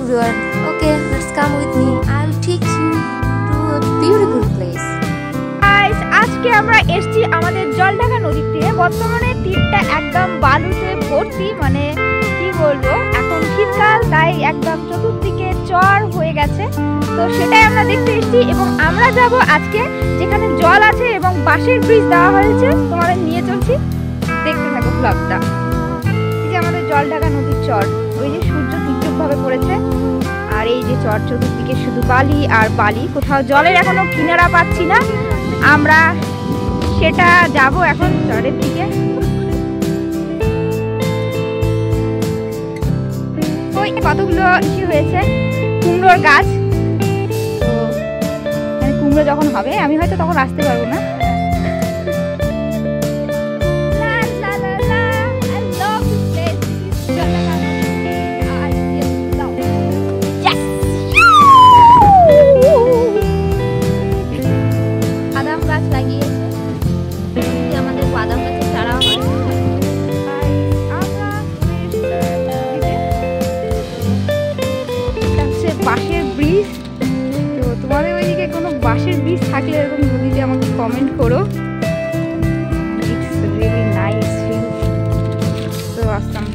everyone. Okay, let's come with me. I'll take you to a beautiful place. Guys, আজকে আমরা এসেছি আমাদের জলঢাকা নদীর তীরে। বর্তমানে তীরটা একদম বালুতে ভর্তি, মানে কি বলবো, এখন শীতকাল তাই একদম চতুর্দিকে চর হয়ে গেছে। তো সেটাই আমরা দেখতে এসেছি এবং আমরা যাব আজকে যেখানে জল আছে এবং বাঁশের ব্রিজ দেওয়া হয়েছে, তোমাদের নিয়ে চলছি, দেখতে থাকো ব্লগটা। এই যে আমাদের জলঢাকা নদীর চর, ওই যে সূর্য ঠিকঠাকভাবে পড়েছে আর এই যে চর, চতুর্দিকে শুধু বালি আর বালি, কোথাও জলের এখনো কিনারা পাচ্ছি না। আমরা সেটা যাব এখন চরের দিকে। ওই কতগুলো ইসে হয়েছে কুমড়োর গাছ, তো কুমড়ো যখন হবে আমি হয়তো তখন আসতে পারবো না। বাঁশের ব্রিজ, তো তোমাদের ওইদিকে কোনো বাঁশের ব্রিজ থাকলে এরকম নদীতে আমাকে কমেন্ট করো। It's really nice feel. তো আসতাম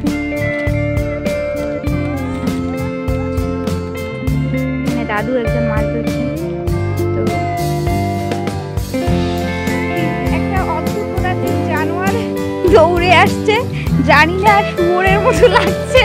এখানে দাদু একজন মাছ ধরছেন। তো একটা অদ্ভুত প্রজাতির জানোয়ার দৌড়ে আসছে, জানি না শুয়োরের মতো লাগছে।